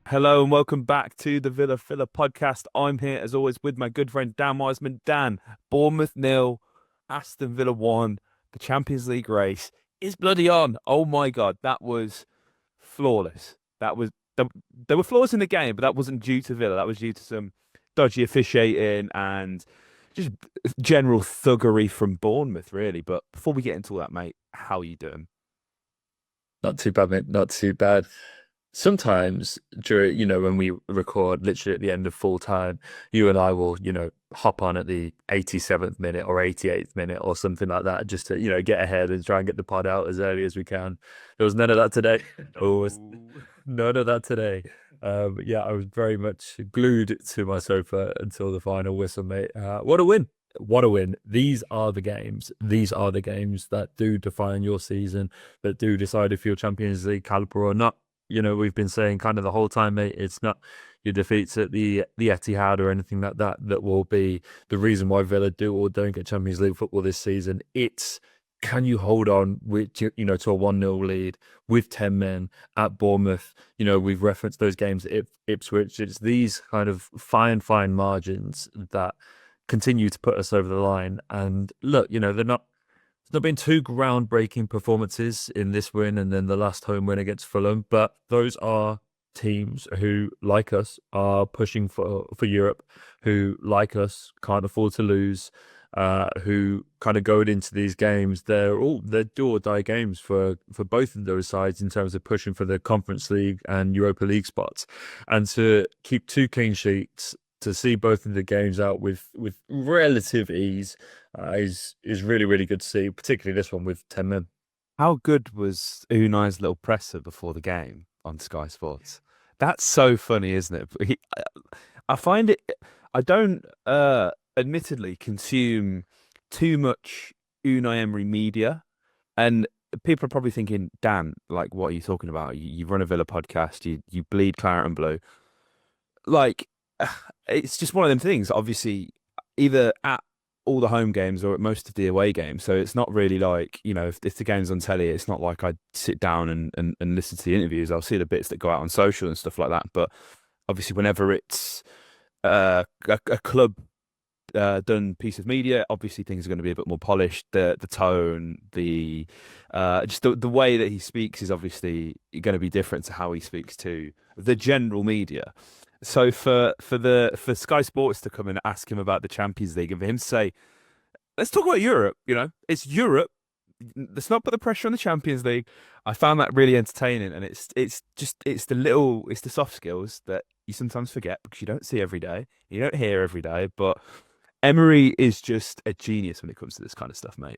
Hello and welcome back to the Villa Filler podcast. I'm here as always with my good friend Dan Wiseman. Dan, Bournemouth nil, Aston Villa 1. The Champions League race is bloody on. Oh my God, that was flawless. There were flaws in the game, but that wasn't due to Villa. That was due to some dodgy officiating and just general thuggery from Bournemouth, really. But before we get into all that, mate, how are you doing? Not too bad, mate. Not too bad. Sometimes during, when we record literally at the end of full time, you and I will, hop on at the 87th minute or 88th minute or something like that just to, get ahead and try and get the pod out as early as we can. There was none of that today. Oh, was No. none of that today. Yeah, I was very much glued to my sofa until the final whistle, mate. What a win! What a win. These are the games. These are the games that do define your season, that do decide if you're Champions League caliber or not. We've been saying kind of the whole time, mate, it's not your defeats at the Etihad or anything like that that will be the reason why Villa do or don't get Champions League football this season. It's can you hold on with to a 1-0 lead with 10 men at Bournemouth? We've referenced those games at Ipswich. It's these kind of fine margins that continue to put us over the line. And look, there's not been two groundbreaking performances in this win and then the last home win against Fulham, but those are teams who, like us, are pushing for Europe, who, like us, can't afford to lose, who kind of going into these games, they're do or die games for both of those sides in terms of pushing for the Conference League and Europa League spots, and to keep two clean sheets. To see both of the games out with relative ease is really really good to see, particularly this one with 10 men. How good was Unai's little presser before the game on Sky Sports? That's so funny, isn't it? I find it. I don't, admittedly, consume too much Unai Emery media, and people are probably thinking, Dan, like, what are you talking about? You run a Villa podcast, you bleed claret and blue. Like, it's just one of them things. Obviously, either at all the home games or at most of the away games. So it's not really like, if the game's on telly, it's not like I sit down and listen to the interviews. I'll see the bits that go out on social and stuff like that. But obviously, whenever it's a club done piece of media, obviously things are going to be a bit more polished. The tone, the just the way that he speaks is obviously going to be different to how he speaks to the general media. So for Sky Sports to come and ask him about the Champions League and for him to say, let's talk about Europe, it's Europe. Let's not put the pressure on the Champions League. I found that really entertaining, and it's the soft skills that you sometimes forget because you don't see every day, you don't hear every day. But Emery is just a genius when it comes to this kind of stuff, mate.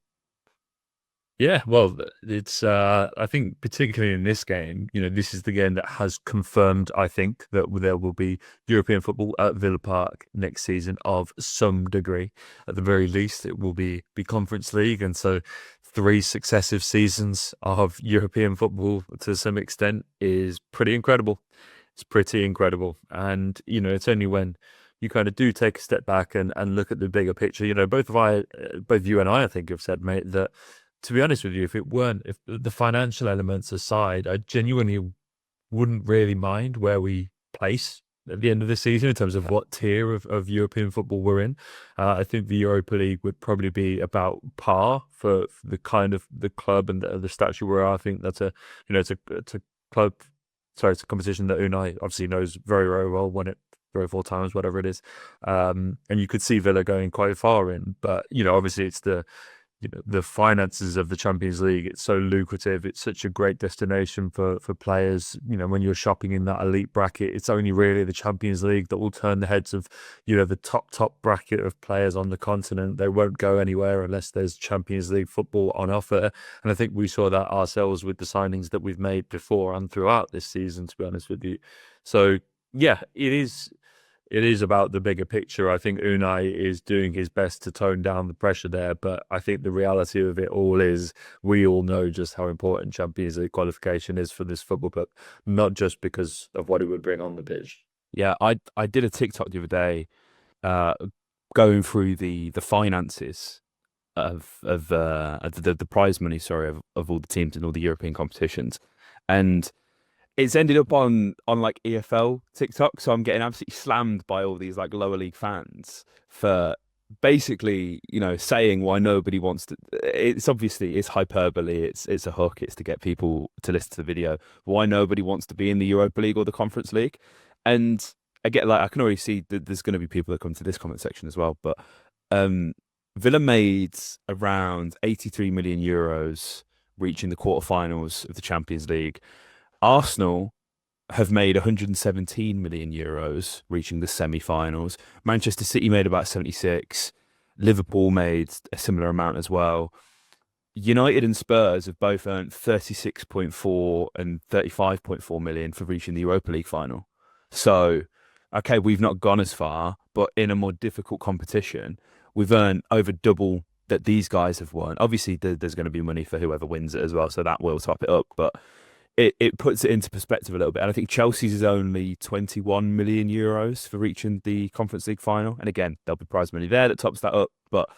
Yeah, well, it's I think particularly in this game, this is the game that has confirmed, I think, that there will be European football at Villa Park next season of some degree. At the very least, it will be Conference League, and so three successive seasons of European football to some extent is pretty incredible. It's pretty incredible, and it's only when you kind of do take a step back and look at the bigger picture. Both you and I think have said, mate, that to be honest with you, if the financial elements aside, I genuinely wouldn't really mind where we place at the end of the season in terms of what tier of European football we're in. I think the Europa League would probably be about par for the kind of the club and the stature we're at. I think that's it's a club, sorry, it's a competition that Unai obviously knows very, very well, won it 3 or 4 times, whatever it is. And you could see Villa going quite far in, but obviously it's the finances of the Champions League. It's so lucrative. It's such a great destination for players. When you're shopping in that elite bracket, it's only really the Champions League that will turn the heads of, the top bracket of players on the continent. They won't go anywhere unless there's Champions League football on offer. And I think we saw that ourselves with the signings that we've made before and throughout this season, to be honest with you. So yeah, it is about the bigger picture. I think Unai is doing his best to tone down the pressure there, but I think the reality of it all is we all know just how important Champions League qualification is for this football club, not just because of what it would bring on the pitch. Yeah, I did a TikTok the other day, uh, going through the finances of the prize money, sorry, of all the teams in all the European competitions, and it's ended up on like EFL TikTok, so I'm getting absolutely slammed by all these like lower league fans for basically, saying why nobody wants to. It's obviously it's hyperbole, it's a hook, it's to get people to listen to the video. Why nobody wants to be in the Europa League or the Conference League, and I get like I can already see that there's going to be people that come to this comment section as well, but um, Villa made around 83 million euros reaching the quarterfinals of the Champions League. Arsenal have made 117 million euros, reaching the semi-finals. Manchester City made about 76. Liverpool made a similar amount as well. United and Spurs have both earned 36.4 and 35.4 million for reaching the Europa League final. So, okay, we've not gone as far, but in a more difficult competition, we've earned over double that these guys have won. Obviously, there's going to be money for whoever wins it as well, so that will top it up. But it puts it into perspective a little bit. And I think Chelsea's is only 21 million euros for reaching the Conference League final. And again, there'll be prize money there that tops that up. But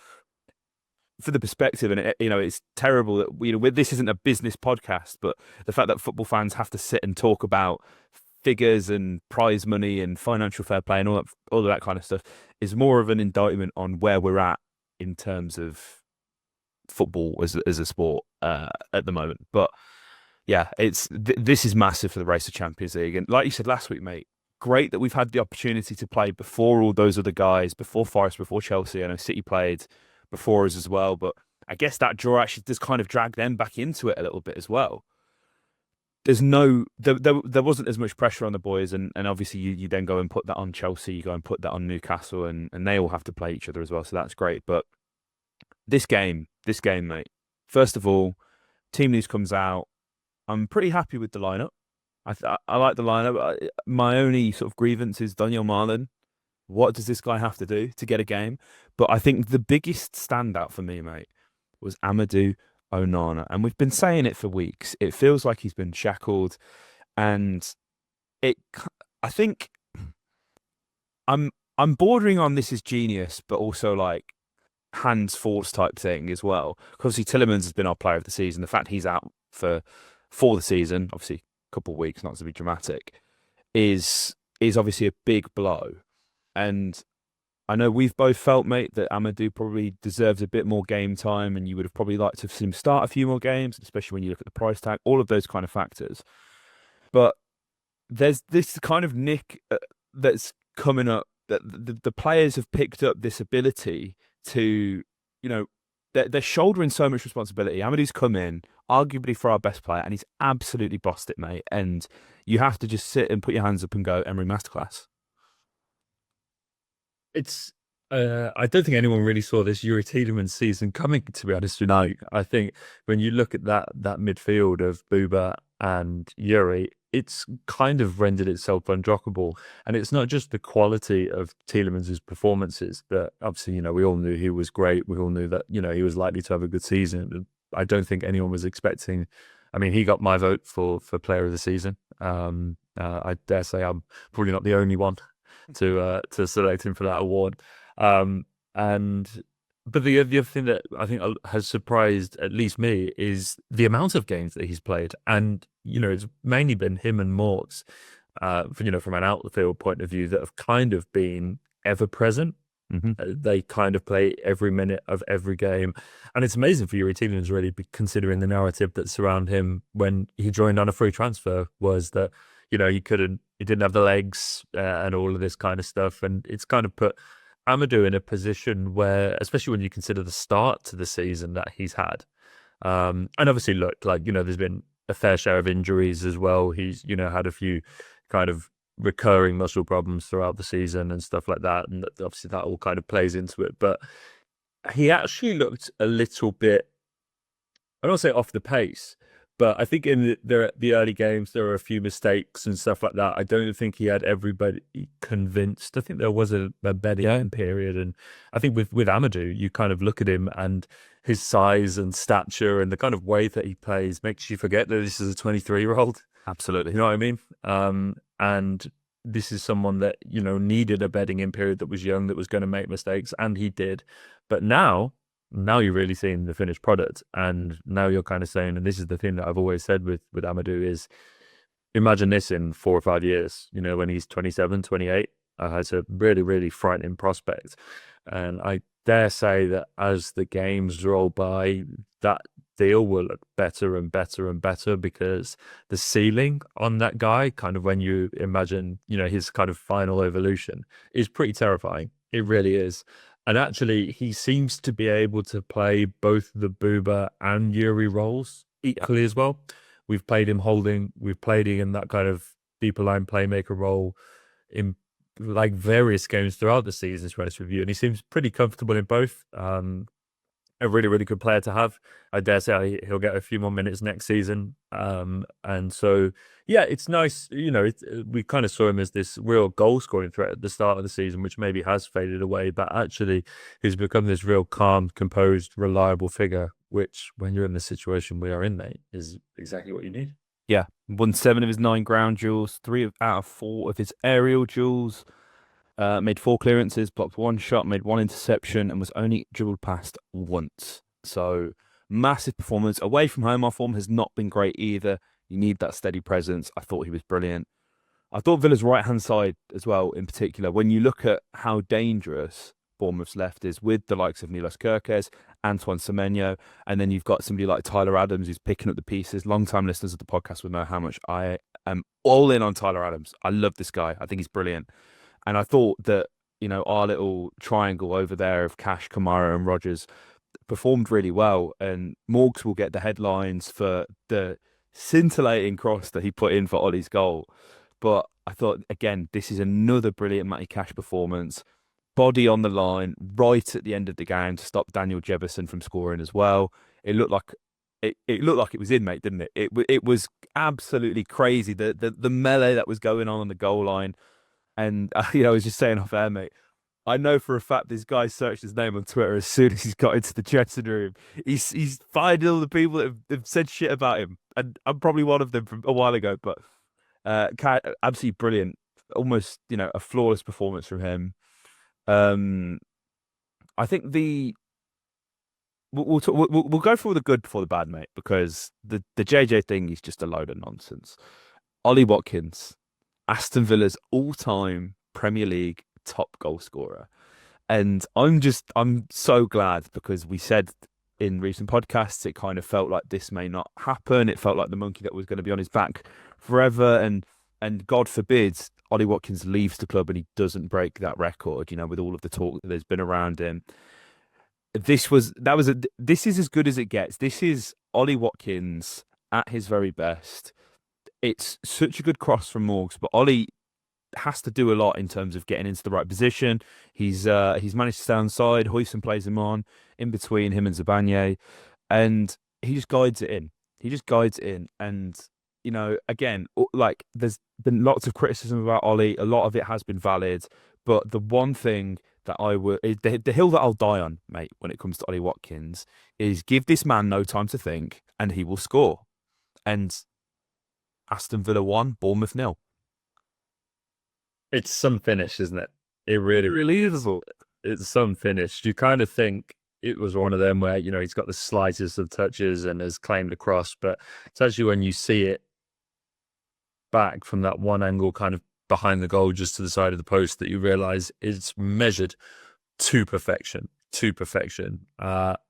for the perspective, and it's terrible that this isn't a business podcast, but the fact that football fans have to sit and talk about figures and prize money and financial fair play and all of that kind of stuff is more of an indictment on where we're at in terms of football as a sport at the moment. But yeah, this is massive for the race to Champions League. And like you said last week, mate, great that we've had the opportunity to play before all those other guys, before Forest, before Chelsea. I know City played before us as well, but I guess that draw actually does kind of drag them back into it a little bit as well. There wasn't as much pressure on the boys, and obviously you then go and put that on Chelsea, you go and put that on Newcastle, and they all have to play each other as well, so that's great. But this game, mate, first of all, team news comes out. I'm pretty happy with the lineup. I like the lineup. My only sort of grievance is Daniel Marlin. What does this guy have to do to get a game? But I think the biggest standout for me, mate, was Amadou Onana. And we've been saying it for weeks. It feels like he's been shackled. And it, I think I'm bordering on this is genius, but also like hands force type thing as well. Because obviously Tillemans has been our player of the season. The fact he's out for the season, obviously a couple of weeks, not to be dramatic, is obviously a big blow. And I know we've both felt, mate, that Amadou probably deserves a bit more game time, and you would have probably liked to have seen him start a few more games, especially when you look at the price tag, all of those kind of factors. But there's this kind of nick that's coming up that the players have picked up this ability to, they're shouldering so much responsibility. Amadou's come in, arguably for our best player, and he's absolutely bossed it, mate. And you have to just sit and put your hands up and go, Emery Masterclass. It's I don't think anyone really saw this Yuri Tielemans season coming, to be honest with you. I think when you look at that midfield of Buba and Yuri, it's kind of rendered itself undrockable. And it's not just the quality of Tielemans' performances, but obviously, we all knew he was great. We all knew that, he was likely to have a good season. I don't think anyone was expecting. I mean, he got my vote for player of the season. I dare say I'm probably not the only one to select him for that award. But the other thing that I think has surprised at least me is the amount of games that he's played, and it's mainly been him and Morts, from an outfield point of view, that have kind of been ever present. Mm-hmm. They kind of play every minute of every game, and it's amazing for Yuri Tielemans, really, considering the narrative that's around him when he joined on a free transfer was that he didn't have the legs and all of this kind of stuff, and it's kind of put Amadou in a position where, especially when you consider the start to the season that he's had, and obviously look, like, there's been a fair share of injuries as well. He's had a few kind of recurring muscle problems throughout the season and stuff like that, and obviously that all kind of plays into it. But he actually looked a little bit, I don't say off the pace, but I think in the early games there were a few mistakes and stuff like that. I don't think he had everybody convinced. I think there was a bedding period, and I think with Amadou, you kind of look at him and his size and stature and the kind of way that he plays makes you forget that this is a 23-year-old. Absolutely. You know what I mean? And this is someone that, needed a bedding in period, that was young, that was going to make mistakes, and he did. But now you're really seeing the finished product, and now you're kind of saying, and this is the thing that I've always said with Amadou, is imagine this in 4 or 5 years, when he's 27, 28. It's a really, really frightening prospect. And I dare say that as the games roll by, that deal will look better and better and better, because the ceiling on that guy, kind of when you imagine, his kind of final evolution, is pretty terrifying. It really is. And actually, he seems to be able to play both the Booba and Yuri roles equally as well. We've played him holding, we've played him in that kind of deeper line playmaker role in like various games throughout the season, to be honest with you. And he seems pretty comfortable in both. A really, really good player to have. I dare say he'll get a few more minutes next season. And so, yeah, it's nice. We kind of saw him as this real goal scoring threat at the start of the season, which maybe has faded away, but actually he's become this real calm, composed, reliable figure, which when you're in the situation we are in, mate, is exactly what you need. Yeah, won 7 of his 9 ground duels, out of 4 of his aerial duels. Made 4 clearances, blocked 1 shot, made 1 interception, and was only dribbled past once. So massive performance. Away from home, our form has not been great either. You need that steady presence. I thought he was brilliant. I thought Villa's right-hand side as well, in particular, when you look at how dangerous Bournemouth's left is with the likes of Milos Kerkez, Antoine Semenyo, and then you've got somebody like Tyler Adams who's picking up the pieces. Long-time listeners of the podcast will know how much I am all in on Tyler Adams. I love this guy. I think he's brilliant. And I thought that, our little triangle over there of Cash, Kamara, and Rogers performed really well. And Morgs will get the headlines for the scintillating cross that he put in for Ollie's goal. But I thought, again, this is another brilliant Matty Cash performance. Body on the line right at the end of the game to stop Daniel Jefferson from scoring as well. It looked like it looked like it was in, mate, didn't it? It was absolutely crazy. The melee that was going on the goal line. And, I was just saying off air, mate, I know for a fact this guy searched his name on Twitter as soon as he's got into the dressing room. He's fired all the people that have said shit about him. And I'm probably one of them from a while ago, but absolutely brilliant. Almost, a flawless performance from him. I think we'll go for the good before the bad, mate, because the JJ thing is just a load of nonsense. Ollie Watkins, Aston Villa's all-time Premier League top goal scorer. And I'm so glad, because we said in recent podcasts it kind of felt like this may not happen. It felt like the monkey that was going to be on his back forever, and God forbid Ollie Watkins leaves the club and he doesn't break that record, with all of the talk that there's been around him. This is as good as it gets. This is Ollie Watkins at his very best. It's such a good cross from Morgs, but Ollie has to do a lot in terms of getting into the right position. He's managed to stay on side. Huijsen plays him on in between him and Zabanye, and he just guides it in. He just guides it in, and again, like there's been lots of criticism about Ollie. A lot of it has been valid, but the one thing that the hill that I'll die on, mate, when it comes to Ollie Watkins, is give this man no time to think, and he will score. And Aston Villa 1, Bournemouth 0. It's some finish, isn't it? It really is. It's some finish. You kind of think it was one of them where, he's got the slightest of touches and has claimed a cross, but it's actually when you see it back from that one angle kind of behind the goal just to the side of the post that you realise it's measured to perfection.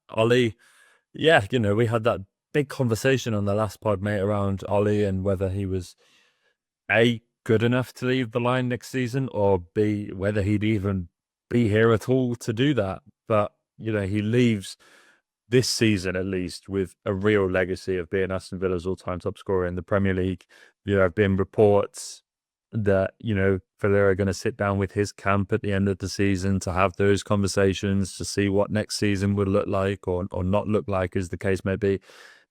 Ollie, yeah, we had that big conversation on the last pod, mate, around Ollie and whether he was A, good enough to leave the line next season, or B, whether he'd even be here at all to do that. But, he leaves this season at least with a real legacy of being Aston Villa's all-time top scorer in the Premier League. There have been reports that, Villa are going to sit down with his camp at the end of the season to have those conversations to see what next season would look like or not look like, as the case may be.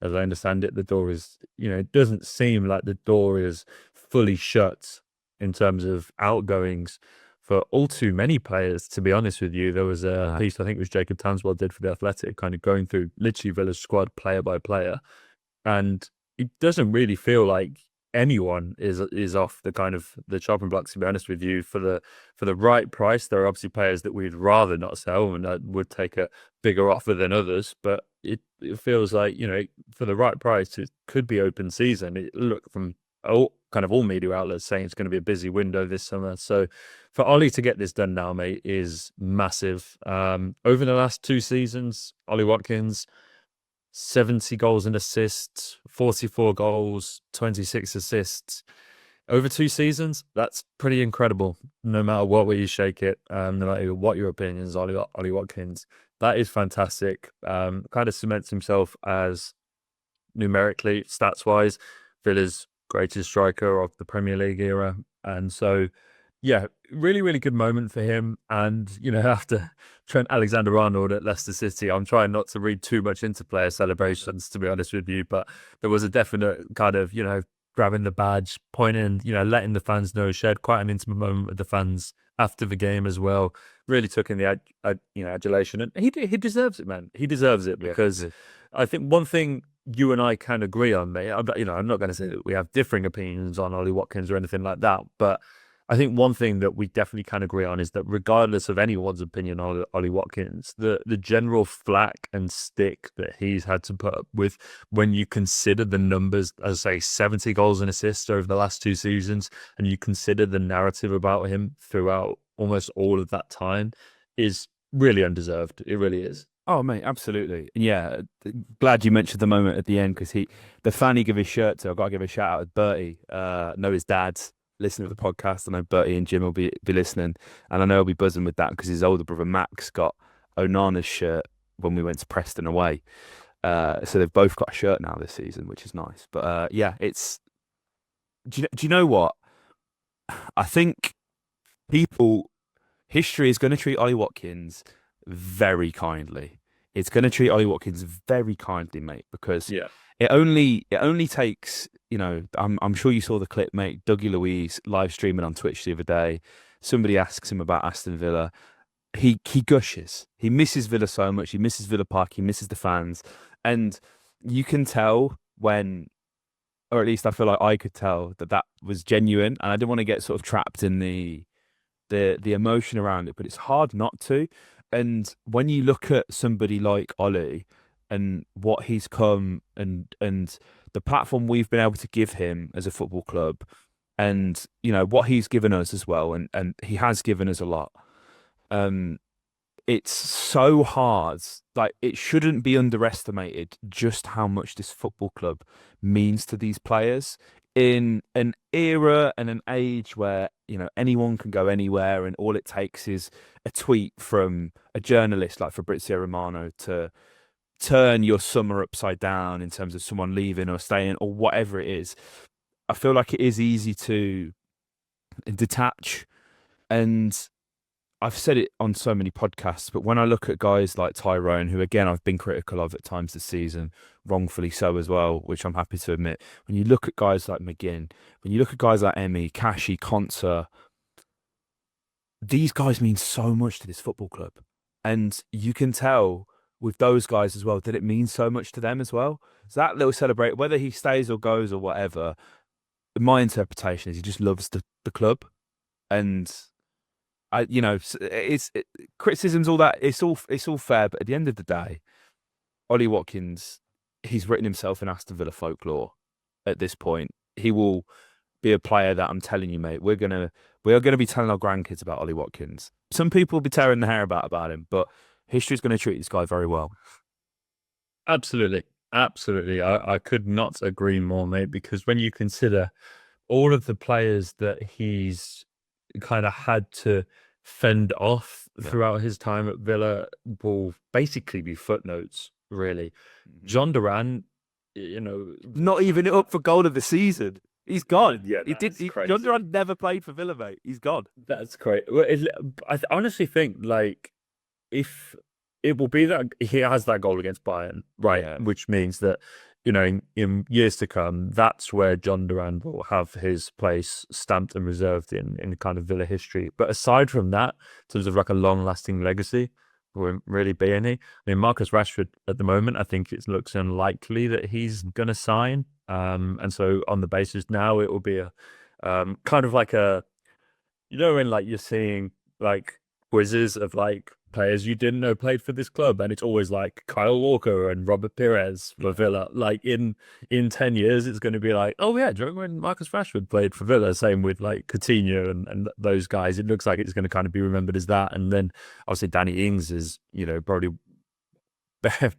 As I understand it, the door is, it doesn't seem like the door is fully shut in terms of outgoings for all too many players, to be honest with you. There was a piece, I think it was Jacob Tanswell did for The Athletic, kind of going through literally Villa's squad player by player. And it doesn't really feel like anyone is off the kind of the chopping blocks, to be honest with you. For the right price, there are obviously players that we'd rather not sell and that would take a bigger offer than others, but it feels like, for the right price, it could be open season. It looked from kind of all media outlets saying it's going to be a busy window this summer. So for Ollie to get this done now, mate, is massive. Over the last 2 seasons, Ollie Watkins, 70 goals and assists, 44 goals, 26 assists. Over 2 seasons, that's pretty incredible. No matter what way you shake it, no matter what your opinion is, Ollie Watkins, that is fantastic. Kind of cements himself as, numerically, stats-wise, Villa's greatest striker of the Premier League era. And so, yeah, really, really good moment for him. And, after Trent Alexander-Arnold at Leicester City, I'm trying not to read too much into player celebrations, to be honest with you, but there was a definite kind of, grabbing the badge, pointing, letting the fans know, shared quite an intimate moment with the fans after the game as well. Really took in the adulation, and he deserves it, man. He deserves it, because I think one thing you and I can agree on, mate. I'm not going to say that we have differing opinions on Ollie Watkins or anything like that, but I think one thing that we definitely can agree on is that regardless of anyone's opinion on Ollie Watkins, the general flack and stick that he's had to put up with, when you consider the numbers, as I say, 70 goals and assists over the last 2 seasons, and you consider the narrative about him throughout almost all of that time, is really undeserved. It really is. Oh, mate, absolutely. Yeah, glad you mentioned the moment at the end, because the fan he gave his shirt to, I've got to give a shout out to Bertie. Know his dad's listening to the podcast. I know Bertie and Jim will be listening, and I know he'll be buzzing with that, because his older brother Max got Onana's shirt when we went to Preston away. So they've both got a shirt now this season, which is nice. But yeah, it's. Do you know what? I think history is going to treat Ollie Watkins very kindly. It's going to treat Ollie Watkins very kindly, mate, because it only takes, I'm sure you saw the clip, mate. Dougie Louise live streaming on Twitch the other day. Somebody asks him about Aston Villa. He gushes. He misses Villa so much. He misses Villa Park. He misses the fans, and you can tell when, or at least I feel like I could tell, that was genuine. And I didn't want to get sort of trapped in the emotion around it, but it's hard not to. And when you look at somebody like Ollie and what he's come, and the platform we've been able to give him as a football club, and what he's given us as well, and he has given us a lot. It's so hard. Like, it shouldn't be underestimated just how much this football club means to these players in an era and an age where anyone can go anywhere, and all it takes is a tweet from a journalist like Fabrizio Romano to turn your summer upside down in terms of someone leaving or staying or whatever it is. I feel like it is easy to detach, and I've said it on so many podcasts, but when I look at guys like Tyrone, who again I've been critical of at times this season, wrongfully so as well, which I'm happy to admit. When you look at guys like McGinn, when you look at guys like Emmy, Kashi, Konsa, these guys mean so much to this football club. And you can tell with those guys as well that it means so much to them as well. So that little celebrate, whether he stays or goes or whatever, my interpretation is he just loves the club. And criticisms, all that. It's all fair, but at the end of the day, Ollie Watkins, he's written himself in Aston Villa folklore. At this point, he will be a player that, I'm telling you, mate, we are gonna be telling our grandkids about Ollie Watkins. Some people will be tearing their hair about him, but history's going to treat this guy very well. Absolutely, absolutely. I could not agree more, mate. Because when you consider all of the players that he's kind of had to fend off throughout his time at Villa will basically be footnotes, really. John Duran, not even up for goal of the season. He's gone. Yeah, John Duran never played for Villa, mate. He's gone. That's great. Well, I honestly think, like, if it will be that he has that goal against Bayern, right? Yeah. Which means that, in years to come, that's where John Duran will have his place stamped and reserved in kind of Villa history. But aside from that, in terms of like a long-lasting legacy, won't really be any. I mean, Marcus Rashford at the moment, I think it looks unlikely that he's going to sign. And so on the basis now, it will be a kind of like a, when like you're seeing like quizzes of like players you didn't know played for this club, and it's always like Kyle Walker and Robert Pires for Villa. Like in 10 years, it's going to be like, oh yeah, do you remember when Marcus Rashford played for Villa? Same with like Coutinho and those guys. It looks like it's going to kind of be remembered as that. And then obviously Danny Ings is, probably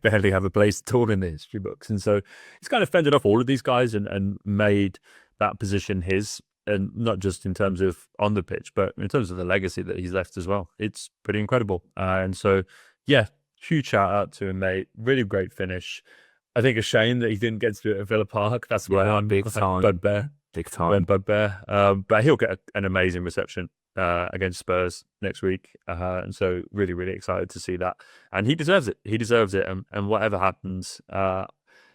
barely have a place at all in the history books. And so he's kind of fended off all of these guys and made that position his, and not just in terms of on the pitch, but in terms of the legacy that he's left as well. It's pretty incredible. And so, yeah, huge shout out to him, mate. Really great finish. I think a shame that he didn't get to do it at Villa Park. That's why I'm big time. bugbear. Big time. Bugbear. But he'll get an amazing reception against Spurs next week. And so really, really excited to see that. And he deserves it. He deserves it. And whatever happens,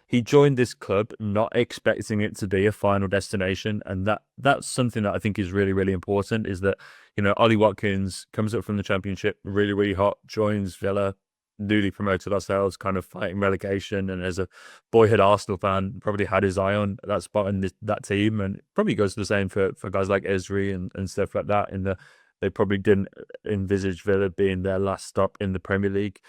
he joined this club not expecting it to be a final destination. And that's something that I think is really, really important, is that, Ollie Watkins comes up from the Championship really, really hot, joins Villa, newly promoted ourselves, kind of fighting relegation. And as a boyhood Arsenal fan, probably had his eye on that spot in that team. And it probably goes the same for guys like Esri and stuff like that. They probably didn't envisage Villa being their last stop in the Premier League.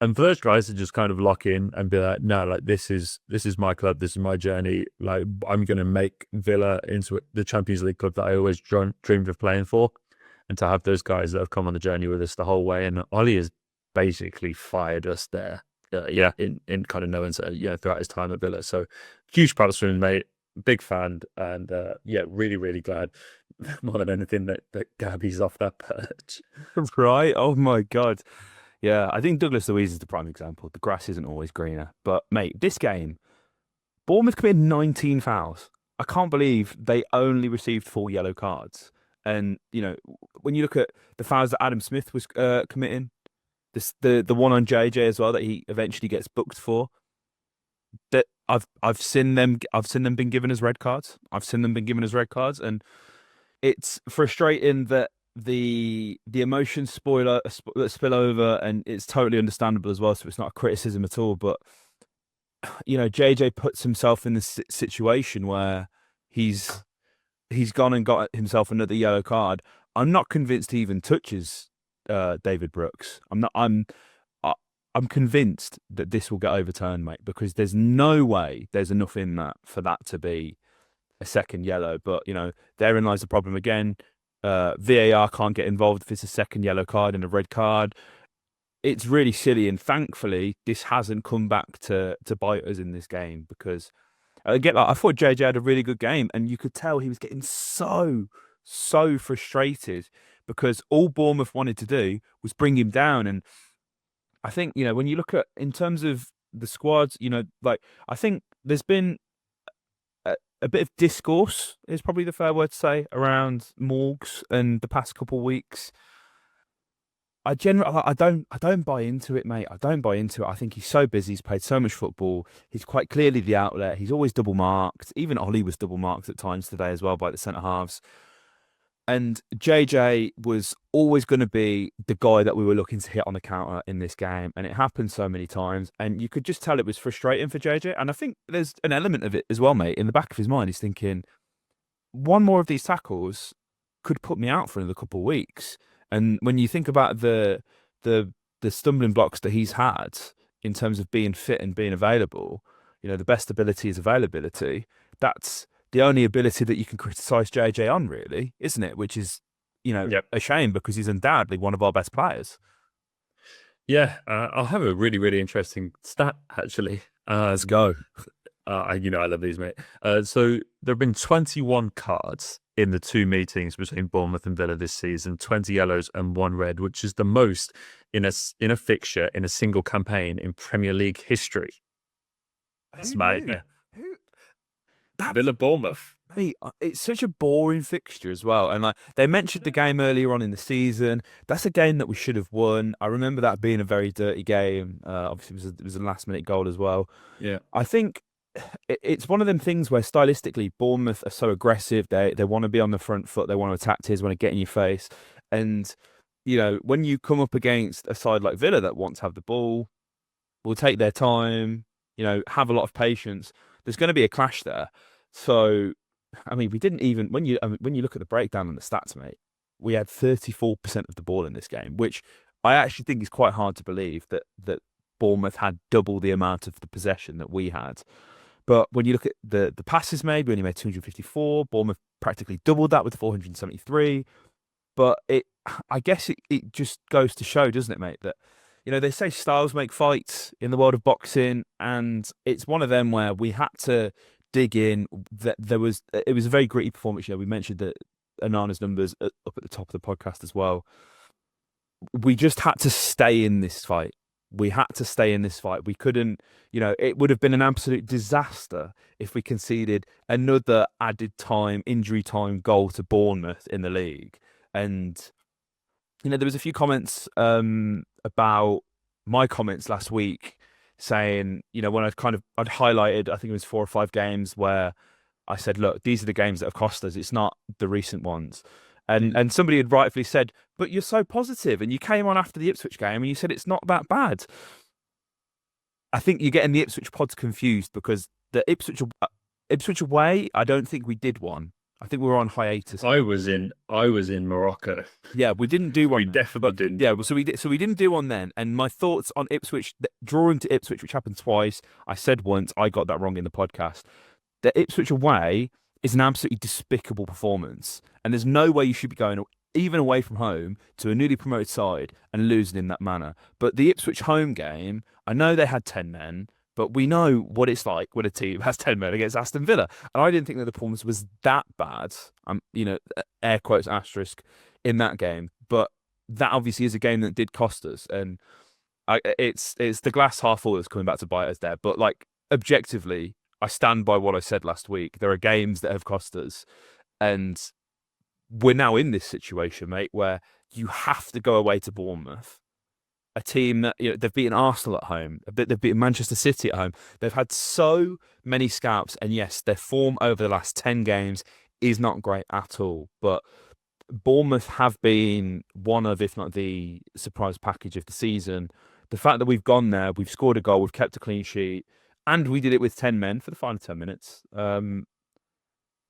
And for those guys to just kind of lock in and be like, no, like this is my club, this is my journey. Like I'm going to make Villa into the Champions League club that I always dreamed of playing for. And to have those guys that have come on the journey with us the whole way, and Ollie has basically fired us there, in kind of knowing, throughout his time at Villa. So huge props for him, mate. Big fan, and really, really glad more than anything that Gabby's off that perch. Right? Oh my God. Yeah, I think Douglas Luiz is the prime example. The grass isn't always greener. But, mate, this game, Bournemouth committed 19 fouls. I can't believe they only received 4 yellow cards. And, when you look at the fouls that Adam Smith was committing, the one on JJ as well that he eventually gets booked for, that I've seen them been given as red cards. And it's frustrating that the emotions spill over, and it's totally understandable as well. So it's not a criticism at all. But JJ puts himself in this situation where he's gone and got himself another yellow card. I'm not convinced he even touches David Brooks. I'm convinced that this will get overturned, mate, because there's no way there's enough in that for that to be a second yellow. But therein lies the problem again. VAR can't get involved if it's a second yellow card and a red card. It's really silly, and thankfully this hasn't come back to bite us in this game, because I thought JJ had a really good game, and you could tell he was getting so frustrated because all Bournemouth wanted to do was bring him down. And I think, when you look at, in terms of the squads, I think there's been a bit of discourse, is probably the fair word to say, around Morgs and the past couple of weeks. I don't buy into it, mate. I don't buy into it. I think he's so busy. He's played so much football. He's quite clearly the outlet. He's always double marked. Even Ollie was double marked at times today as well by the centre halves. And JJ was always going to be the guy that we were looking to hit on the counter in this game. And it happened so many times. And you could just tell it was frustrating for JJ. And I think there's an element of it as well, mate. In the back of his mind, he's thinking, one more of these tackles could put me out for another couple of weeks. And when you think about the stumbling blocks that he's had in terms of being fit and being available, the best ability is availability. That's the only ability that you can criticise JJ on, really, isn't it? Which is, a shame, because he's undoubtedly one of our best players. Yeah, I'll have a really, really interesting stat, actually. Let's go. I love these, mate. So there have been 21 cards in the 2 meetings between Bournemouth and Villa this season, 20 yellows and 1 red, which is the most in a fixture in a single campaign in Premier League history. That's mate. Villa Bournemouth. Mate, it's such a boring fixture as well. And they mentioned the game earlier on in the season. That's a game that we should have won. I remember that being a very dirty game. Obviously, it was a last-minute goal as well. Yeah, I think it's one of them things where stylistically Bournemouth are so aggressive. They want to be on the front foot. They want to attack teams, want to get in your face. And when you come up against a side like Villa that want to have the ball, will take their time, have a lot of patience, there's going to be a clash there. So, I mean, we didn't even, when you look at the breakdown and the stats, mate, we had 34% of the ball in this game, which I actually think it's quite hard to believe that Bournemouth had double the amount of the possession that we had. But when you look at the passes made, we only made 254. Bournemouth practically doubled that with 473. But I guess it just goes to show, doesn't it, mate, that they say styles make fights in the world of boxing, and it's one of them where we had to dig in. That it was a very gritty performance. We mentioned that Anana's numbers up at the top of the podcast as well. We just had to stay in this fight. We had to stay in this fight. We couldn't, it would have been an absolute disaster if we conceded another added time, injury time goal to Bournemouth in the league. And there was a few comments about my comments last week saying, when I'd highlighted, I think it was 4 or 5 games where I said, look, these are the games that have cost us. It's not the recent ones. And somebody had rightfully said, but you're so positive, and you came on after the Ipswich game and you said it's not that bad. I think you're getting the Ipswich pods confused because the Ipswich away, I don't think we did one. I think we were on hiatus. I was in Morocco. Yeah, we didn't do one. We definitely didn't. Yeah, so we didn't do one then. And my thoughts on Ipswich, drawing to Ipswich, which happened twice. I said once, I got that wrong in the podcast. The Ipswich away is an absolutely despicable performance, and there's no way you should be going even away from home to a newly promoted side and losing in that manner. But the Ipswich home game, I know they had 10 men. But we know what it's like when a team has 10 men against Aston Villa. And I didn't think that the performance was that bad. Air quotes asterisk in that game. But that obviously is a game that did cost us. And it's the glass half full that's coming back to bite us there. But objectively, I stand by what I said last week. There are games that have cost us. And we're now in this situation, mate, where you have to go away to Bournemouth. A team that they've beaten Arsenal at home, they've beaten Manchester City at home. They've had so many scalps, and yes, their form over the last 10 games is not great at all. But Bournemouth have been one of, if not the surprise package of the season. The fact that we've gone there, we've scored a goal, we've kept a clean sheet, and we did it with 10 men for the final 10 minutes.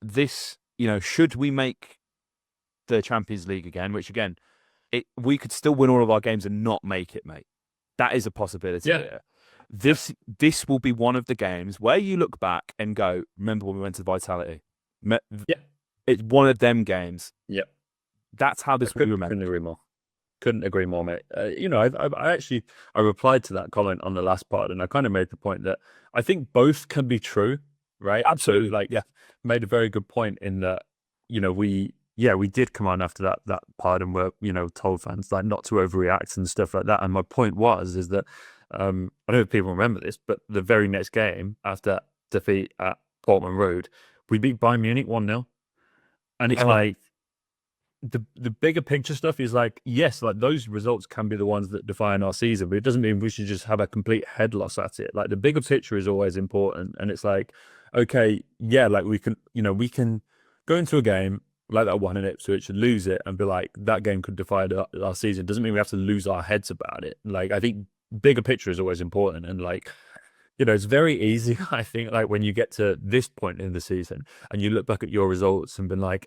This, should we make the Champions League again, which again, we could still win all of our games and not make it, mate. That is a possibility. Yeah. Here. This will be one of the games where you look back and go, remember when we went to Vitality? Yeah. It's one of them games. Yep. That's how this will be remembered. Couldn't agree more, mate. I replied to that comment on the last part, and I kind of made the point that I think both can be true, right? Absolutely. So, made a very good point in that, we did come on after that part, and we're, told fans not to overreact and stuff like that. And my point is that I don't know if people remember this, but the very next game after defeat at Portman Road, we beat Bayern Munich 1-0. And it's the bigger picture stuff is yes, those results can be the ones that define our season, but it doesn't mean we should just have a complete head loss at it. The bigger picture is always important. And it's okay, we can go into a game like that one in Ipswich and lose it and be that game could define our season. Doesn't mean we have to lose our heads about it. I think bigger picture is always important. And it's very easy, I think, when you get to this point in the season and you look back at your results and been right,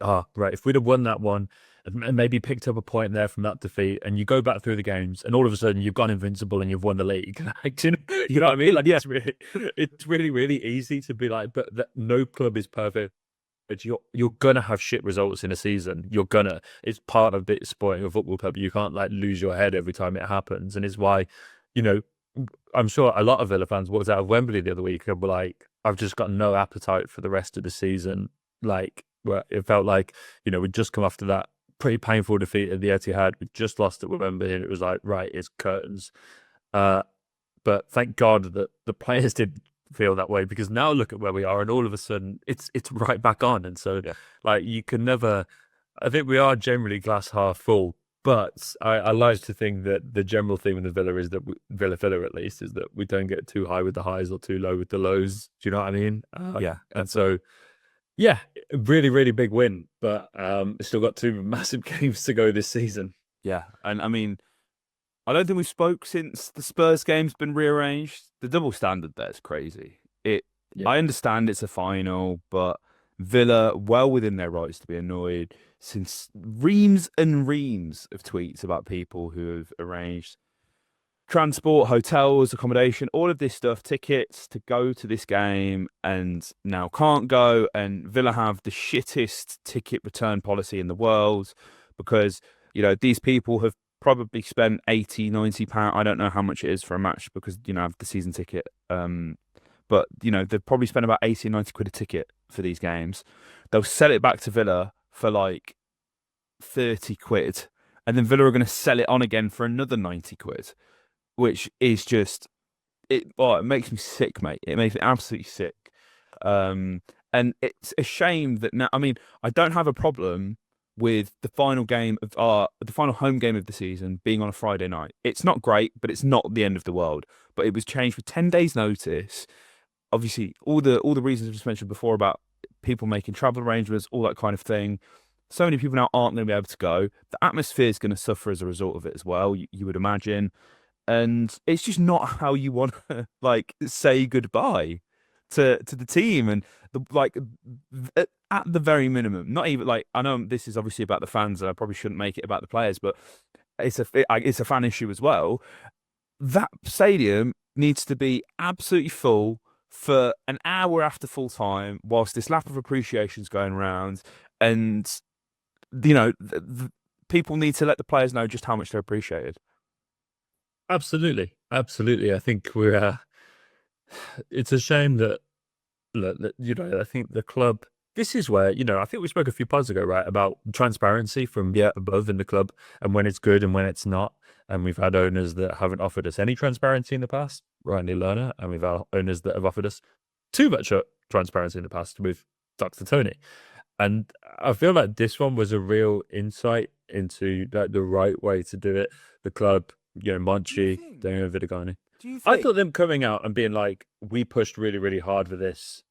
if we'd have won that one and maybe picked up a point there from that defeat, and you go back through the games and all of a sudden you've gone invincible and you've won the league. You know what I mean? It's really, really easy to be but that no club is perfect. But you're gonna have shit results in a season. It's part of the sporting a football club. You can't lose your head every time it happens, and it's why, I'm sure a lot of Villa fans walked out of Wembley the other week and were I've just got no appetite for the rest of the season. Where it felt we'd just come after that pretty painful defeat at the Etihad. We just lost at Wembley, and it was right, it's curtains. But thank God that the players did feel that way, because now look at where we are, and all of a sudden it's right back on. And so you can never, I think we are generally glass half full, but I like to think that the general theme in the Villa is that Villa at least is that we don't get too high with the highs or too low with the lows. Do you know what I mean? And so really, really big win, but we've still got 2 massive games to go this season. And I mean, I don't think we spoke since the Spurs game's been rearranged. The double standard there is crazy. I understand it's a final, but Villa, well within their rights to be annoyed, since reams and reams of tweets about people who have arranged transport, hotels, accommodation, all of this stuff, tickets to go to this game and now can't go. And Villa have the shittest ticket return policy in the world because, these people have probably spent 80, 90 pounds. I don't know how much it is for a match because, I have the season ticket. But, they've probably spent about 80 or 90 quid a ticket for these games. They'll sell it back to Villa for like 30 quid. And then Villa are going to sell it on again for another 90 quid, which is just it makes me sick, mate. It makes me absolutely sick. And it's a shame that now, I mean, I don't have a problem with the final home game of the season being on a Friday night. It's not great, but it's not the end of the world. But it was changed for 10 days notice. Obviously, all the reasons I just mentioned before about people making travel arrangements, all that kind of thing. So many people now aren't going to be able to go. The atmosphere is going to suffer as a result of it as well, you would imagine. And it's just not how you want to like say goodbye to the team. And at the very minimum, not even like, I know this is obviously about the fans and I probably shouldn't make it about the players, but it's a fan issue as well. That stadium needs to be absolutely full for an hour after full time whilst this lap of appreciation is going around. And people need to let the players know just how much they're appreciated. Absolutely, absolutely. I think we're. It's a shame that, I think the club. This is where I think we spoke a few pods ago, right, about transparency from above in the club and when it's good and when it's not. And we've had owners that haven't offered us any transparency in the past, Riley Lerner, and we've had owners that have offered us too much transparency in the past with Dr. Tony. And I feel like this one was a real insight into the right way to do it. The club, Monchi, Daniel Vidigani. I thought them coming out and being like, we pushed really, really hard for this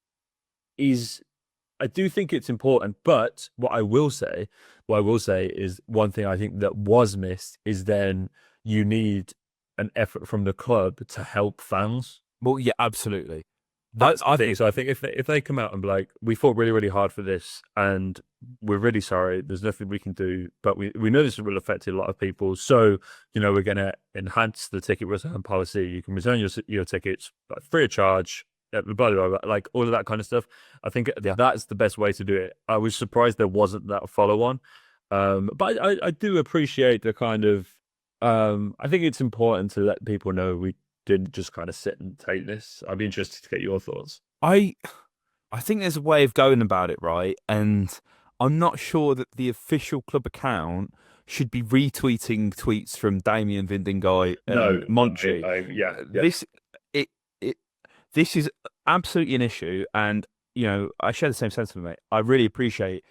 I do think it's important. But what I will say is one thing I think that was missed is then you need an effort from the club to help fans. Well, yeah, absolutely. I think so. I think if they come out and be like, we fought really, really hard for this, and we're really sorry. There's nothing we can do, but we know this will affect a lot of people. So we're going to enhance the ticket return policy. You can return your tickets free of charge. Blah, blah, blah, blah, like all of that kind of stuff. I think that's the best way to do it. I was surprised there wasn't that follow on, but I do appreciate the kind of. I think it's important to let people know we didn't just kind of sit and take this. I'd be interested to get your thoughts. I think there's a way of going about it, right? And I'm not sure that the official club account should be retweeting tweets from Damien Vindingai and Monchi. This is absolutely an issue, and I share the same sentiment, mate. I really appreciate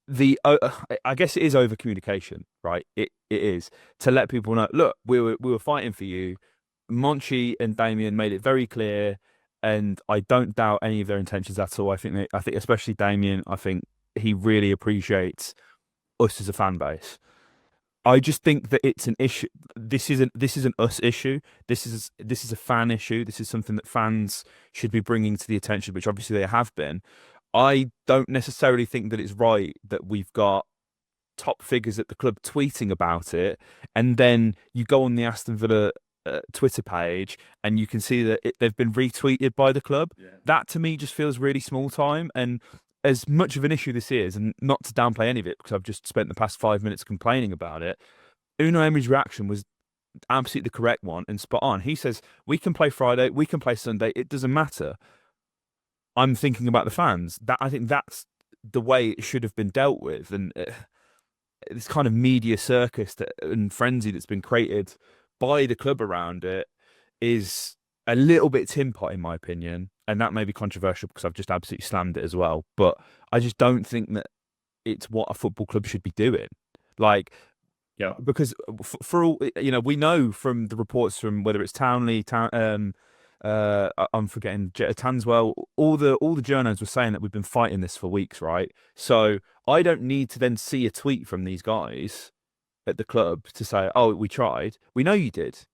I guess it is over communication, right? It is to let people know. Look, we were fighting for you. Monchi and Damien made it very clear, and I don't doubt any of their intentions at all. I think especially Damien, I think he really appreciates us as a fan base. I just think that it's an issue. This isn't us issue. This is a fan issue. This is something that fans should be bringing to the attention, which obviously they have been. I don't necessarily think that it's right that we've got top figures at the club tweeting about it, and then you go on the Aston Villa Twitter page and you can see that they've been retweeted by the club. Yeah. That to me just feels really small time. And as much of an issue this is, and not to downplay any of it because I've just spent the past 5 minutes complaining about it, Unai Emery's reaction was absolutely the correct one and spot on. He says, we can play Friday, we can play Sunday, it doesn't matter. I'm thinking about the fans. I think that's the way it should have been dealt with. And this kind of media circus and frenzy that's been created by the club around it is a little bit tin pot, in my opinion. And that may be controversial because I've just absolutely slammed it as well. But I just don't think that it's what a football club should be doing. Like, yeah, because for all, we know from the reports from whether it's Townley, I'm forgetting Tanswell, all the journalists were saying that we've been fighting this for weeks, right? So I don't need to then see a tweet from these guys at the club to say, oh, we tried. We know you did.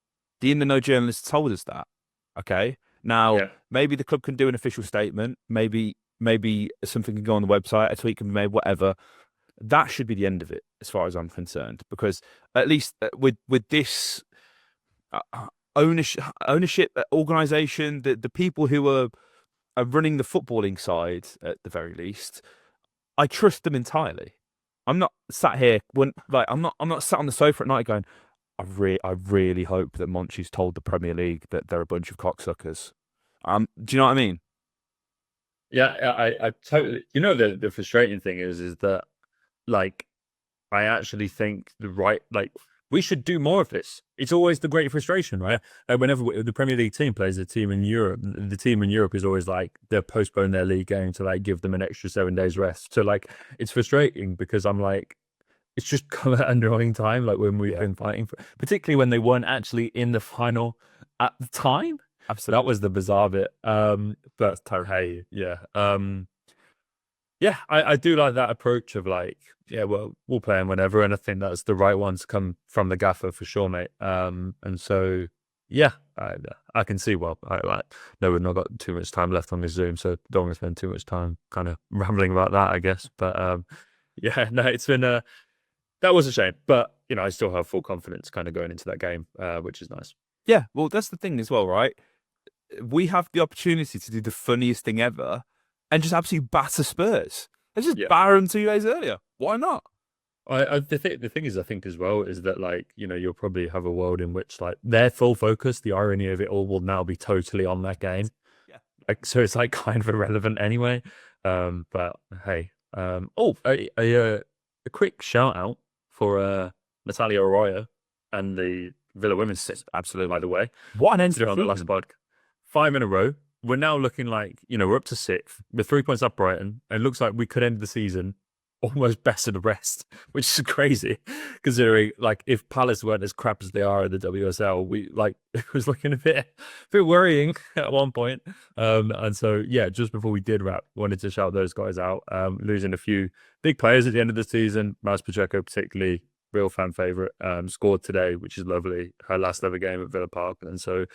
The In the Know journalists told us that. Okay. Now, maybe the club can do an official statement. Maybe maybe something can go on the website, a tweet can be made, whatever. That should be the end of it, as far as I'm concerned, because at least with this ownership, organization, the people who are running the footballing side at the very least, I trust them entirely. I'm not sat here I'm not sat on the sofa at night going, I really hope that Monchi's told the Premier League that they're a bunch of cocksuckers. Do you know what I mean? Yeah, I totally. You know, the frustrating thing is that like I actually think we should do more of this. It's always the great frustration, right? Whenever the Premier League team plays a team in Europe, the team in Europe is always like they're postponing their league game to like give them an extra 7 days rest. So like it's frustrating because I'm like, it's just come at an annoying time, like when we've been fighting for, particularly when they weren't actually in the final at the time. Absolutely. That was the bizarre bit. But hey, yeah. Yeah, I do like that approach of like, yeah, well, we'll play him whenever, and I think that's the right one to come from the gaffer for sure, mate. And so, yeah, I can see. Well, no, we've not got too much time left on this Zoom, so don't want to spend too much time kind of rambling about that, I guess. But yeah, no, it's been that was a shame, but you know, I still have full confidence kind of going into that game, which is nice. Yeah, well, that's the thing as well, right? We have the opportunity to do the funniest thing ever and just absolutely batter Spurs. Let's just batter them 2 days earlier. Why not? The thing is, I think as well is that like, you know, you'll probably have a world in which like their full focus, the irony of it all, will now be totally on that game. Yeah. Like, so it's like kind of irrelevant anyway. But hey, a quick shout out for Natalia Arroyo and the Villa women's team. Absolutely. By the way, What an end on the last pod. 5 in a row. We're now looking like, you know, we're up to 6th. We're 3 points up Brighton. And it looks like we could end the season almost best of the rest, which is crazy considering like if Palace weren't as crap as they are in the WSL, we like it was looking a bit worrying at one point. And so yeah, just before we did wrap, wanted to shout those guys out. Losing a few big players at the end of the season. Miles Pacheco particularly, real fan favorite, scored today, which is lovely. Her last ever game at Villa Park. And so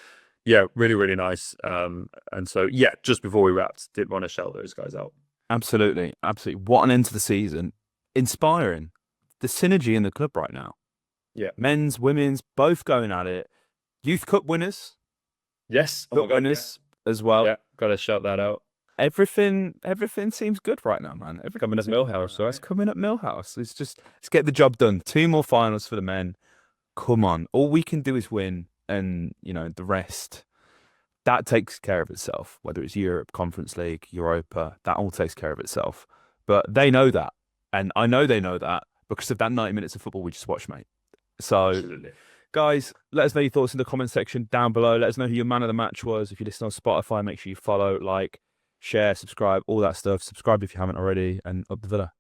yeah, really, really nice. And so yeah, just before we wrapped, did want to shout those guys out. Absolutely. Absolutely. What an end to the season. Inspiring. The synergy in the club right now. Yeah. Men's, women's, both going at it. Youth Cup winners. Yes. Cup winners as well. Yeah, got to shout that out. Everything seems good right now, man. Coming at Millhouse, right? It's coming at Millhouse. Let's get the job done. 2 more finals for the men. Come on. All we can do is win, and you know, the rest, that takes care of itself, whether it's Europe, Conference League, Europa, that all takes care of itself. But they know that. And I know they know that because of that 90 minutes of football we just watched, mate. So, Absolutely. Guys, let us know your thoughts in the comment section down below. Let us know who your man of the match was. If you listen on Spotify, make sure you follow, like, share, subscribe, all that stuff. Subscribe if you haven't already, and up the Villa.